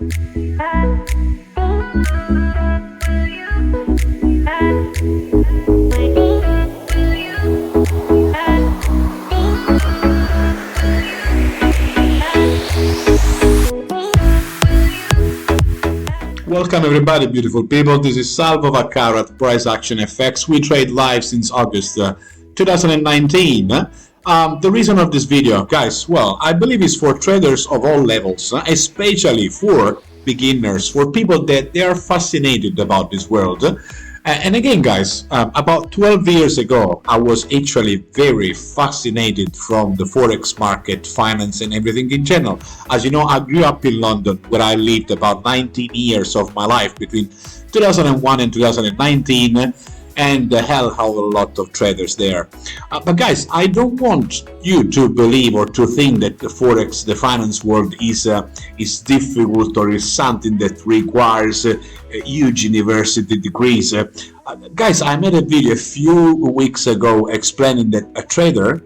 Welcome everybody, beautiful people. This is Salvo Vaccaro at Price Action FX. We trade live since August 2019. The reason of this video, guys, well, I believe is for traders of all levels, especially for beginners, for people that they are fascinated about this world. And again, guys, about 12 years ago, I was actually very fascinated from the Forex market, finance and everything in general. As you know, I grew up in London, where I lived about 19 years of my life between 2001 and 2019, and hell, a lot of traders there. But guys, I don't want you to believe or to think that the Forex, the finance world is difficult or is something that requires huge university degrees. Guys, I made a video a few weeks ago explaining that a trader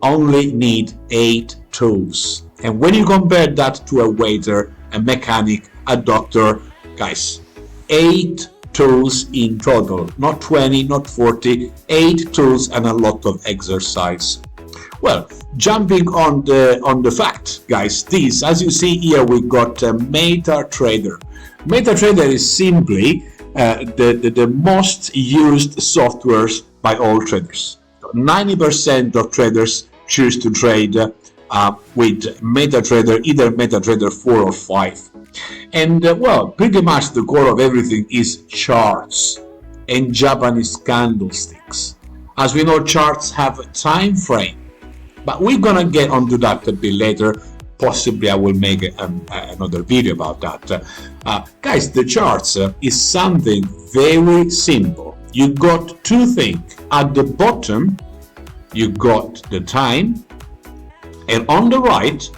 only needs 8 tools. And when you compare that to a waiter, a mechanic, a doctor, guys, 8 tools in total, not 20, not 40, 8 tools and a lot of exercise. Well, jumping on the fact, guys, this, as you see here, we got a MetaTrader. MetaTrader is simply the most used softwares by all traders. 90% of traders choose to trade with MetaTrader, either MetaTrader 4 or 5. And well, pretty much the core of everything is charts and Japanese candlesticks. As we know, charts have a time frame, but we're gonna get onto that a bit later. Possibly I will make another video about that. Guys, the charts is something very simple. You got 2 things. At the bottom, you got the time, and on the right,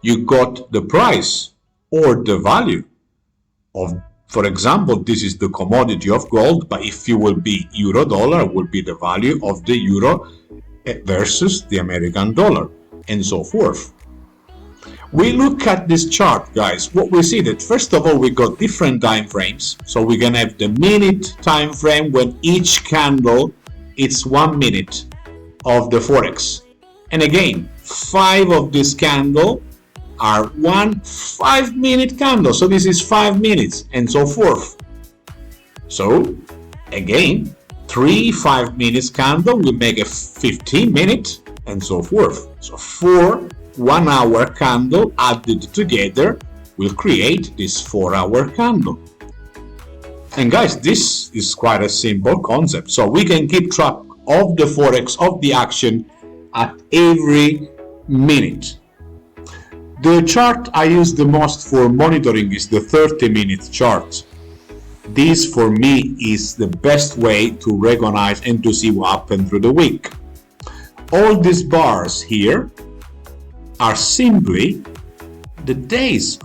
you got the price or the value of, for example, this is the commodity of gold, but if you will be euro dollar, will be the value of the euro versus the American dollar, and so forth. We look at this chart, guys, what we see that first of all we got different time frames. So we can have the minute time frame when each candle it's 1 minute of the Forex, and again 5 of this candle are 1 5-minute candle, so this is 5 minutes, and so forth. So again 3 5-minute candle will make a 15-minute, and so forth. So 4 1-hour candle added together will create this 4-hour candle. And guys, this is quite a simple concept, so we can keep track of the Forex, of the action at every minute. The chart I use the most for monitoring is the 30-minute chart. This for me is the best way to recognize and to see what happened through the week. All these bars here are simply the days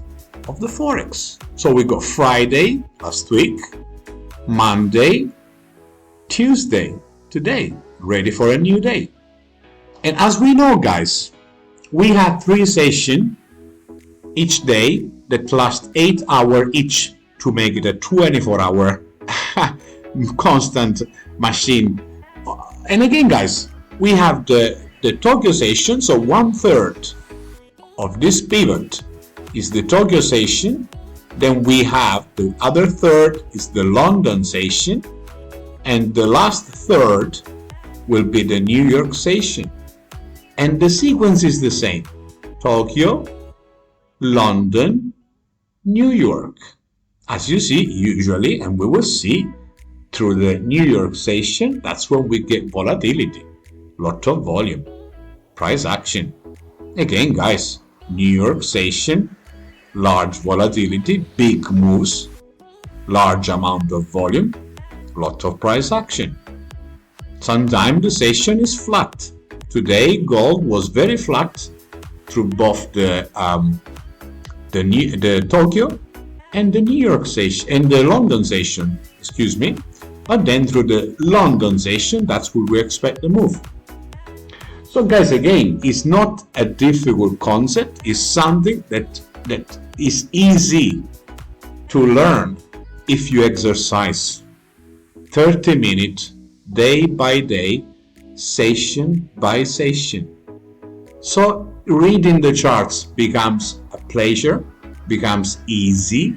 of the Forex. So we got Friday last week, Monday, Tuesday, today, ready for a new day. And as we know, guys, we had 3 sessions each day that last 8 hours each to make it a 24-hour constant machine. And again, guys, we have the Tokyo session, so 1/3 of this pivot is the Tokyo session. Then we have the other third is the London session, and the last third will be the New York session. And the sequence is the same: Tokyo, London, New York. As you see, usually, and we will see through the New York session, that's when we get volatility, lot of volume, price action. Again, guys, New York session, large volatility, big moves, large amount of volume, lot of price action. Sometimes the session is flat. Today, gold was very flat through both the Tokyo and the New York session and the London session, excuse me. But then through the London session, that's where we expect the move. So guys, again, it's not a difficult concept. It's something that is easy to learn if you exercise 30 minutes day by day, session by session. So reading the charts becomes a pleasure, becomes easy,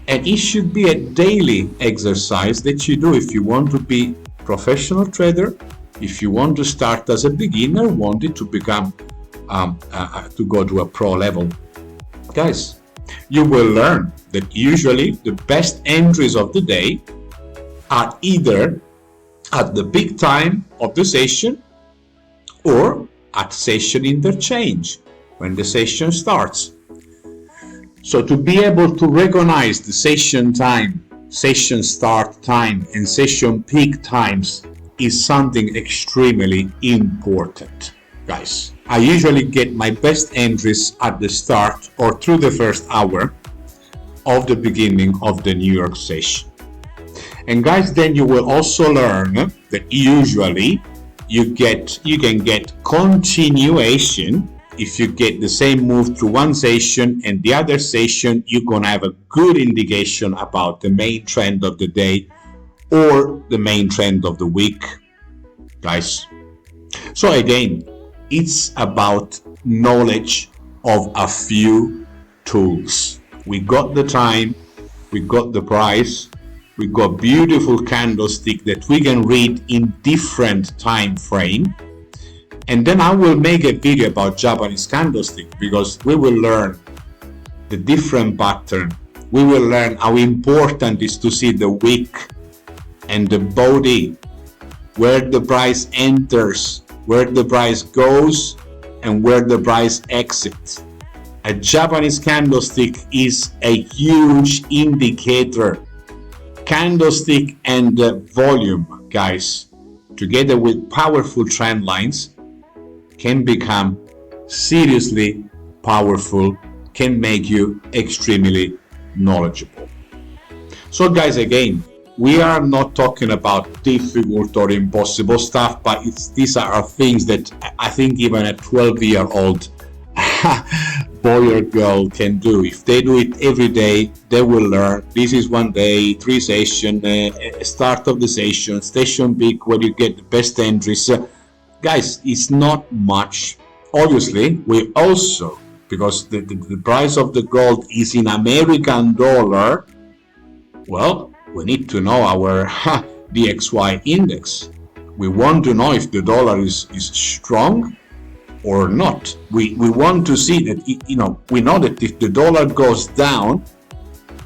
and it should be a daily exercise that you do if you want to be a professional trader, if you want to start as a beginner, wanted to become to go to a pro level. Guys, you will learn that usually the best entries of the day are either at the peak time of the session or at session interchange when the session starts. So to be able to recognize the session time, session start time, and session peak times is something extremely important, guys. I usually get my best entries at the start or through the first hour of the beginning of the New York session. And guys, then you will also learn that usually you can get continuation. If you get the same move through one session and the other session, you're gonna have a good indication about the main trend of the day or the main trend of the week, guys. So again, it's about knowledge of a few tools. We got the time, we got the price, we got beautiful candlestick that we can read in different time frame. And then I will make a video about Japanese candlestick because we will learn the different pattern. We will learn how important it is to see the wick and the body, where the price enters, where the price goes, and where the price exits. A Japanese candlestick is a huge indicator. Candlestick and volume, guys, together with powerful trend lines, can become seriously powerful, can make you extremely knowledgeable. So guys, again, we are not talking about difficult or impossible stuff, but these are things that I think even a 12-year-old boy or girl can do. If they do it every day, they will learn. This is one day, 3 session, start of the session, session peak, where you get the best entries. Guys, it's not much. Obviously, we also, because the price of the gold is in American dollar, well, we need to know our DXY index. We want to know if the dollar is strong or not. We want to see that, we know that if the dollar goes down,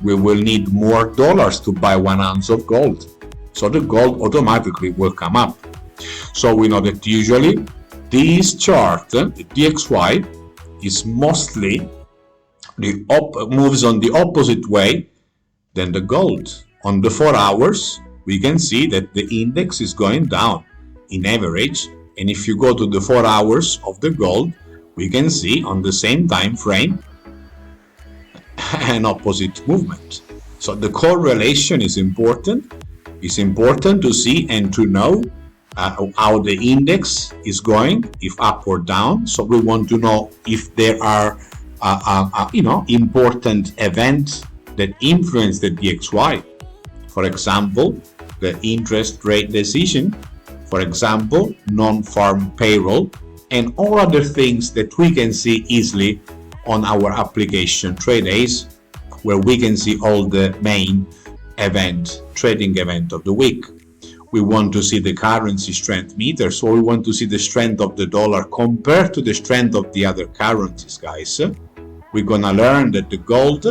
we will need more dollars to buy 1 ounce of gold. So the gold automatically will come up. So we know that usually this chart, the DXY, is mostly moves on the opposite way than the gold. On the 4 hours, we can see that the index is going down in average. And if you go to the 4 hours of the gold, we can see on the same time frame an opposite movement. So the correlation is important. It's important to see and to know how the index is going, if up or down. So we want to know if there are important events that influence the DXY. For example, the interest rate decision, for example, non-farm payroll, and all other things that we can see easily on our application TradeAce, where we can see all the main trading event of the week. We want to see the currency strength meter, so we want to see the strength of the dollar compared to the strength of the other currencies, guys. We're gonna learn that the gold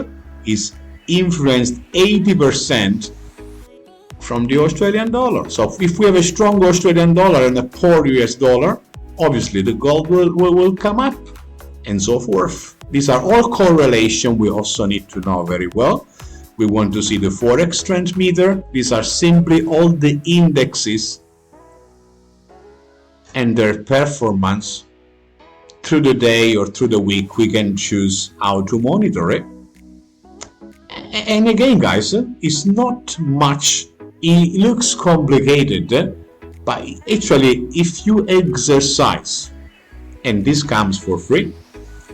is influenced 80% from the Australian dollar. So if we have a strong Australian dollar and a poor US dollar, obviously the gold will come up, and so forth. These are all correlation we also need to know very well. We want to see the Forex strength meter. These are simply all the indexes and their performance through the day or through the week. We can choose how to monitor it. And again, guys, it's not much. It looks complicated, but actually, if you exercise, and this comes for free,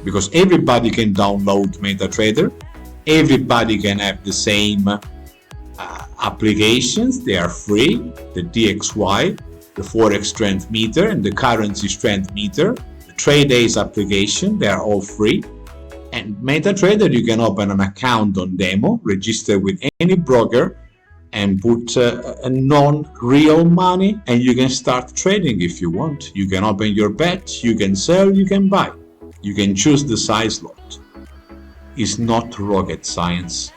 because everybody can download MetaTrader, Everybody can have the same applications. They are free. The DXY, the Forex Strength Meter, and the Currency Strength Meter. The Trade Days application, they are all free. And MetaTrader, you can open an account on demo, register with any broker, and put a non-real money, and you can start trading if you want. You can open your bet, you can sell, you can buy. You can choose the size lot. It's not rocket science.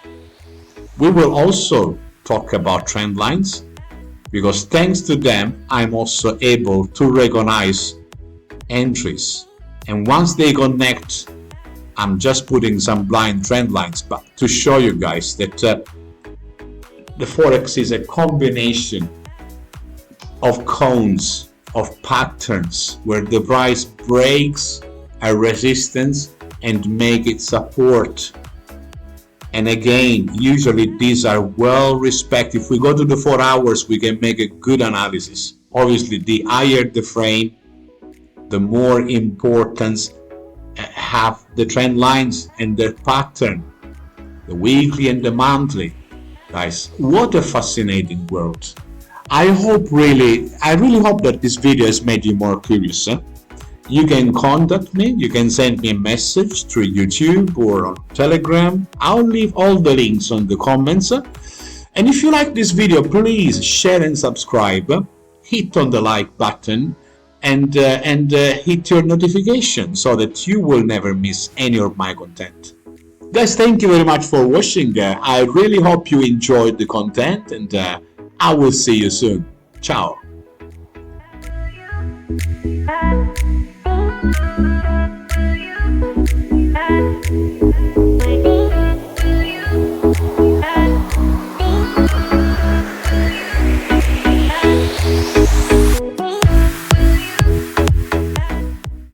We will also talk about trend lines, because thanks to them, I'm also able to recognize entries. And once they connect, I'm just putting some blind trend lines, but to show you guys that the Forex is a combination of cones, of patterns, where the price breaks a resistance and make it support. And again, usually these are well respected. If we go to the 4 hours, we can make a good analysis. Obviously, the higher the frame, the more importance have the trend lines and their pattern, the weekly and the monthly. Guys, what a fascinating world. I really hope that this video has made you more curious. You can contact me, you can send me a message through YouTube or on Telegram. I'll leave all the links on the comments. And if you like this video, please share and subscribe. Hit on the like button and hit your notification so that you will never miss any of my content. Guys, thank you very much for watching. I really hope you enjoyed the content, and I will see you soon. Ciao.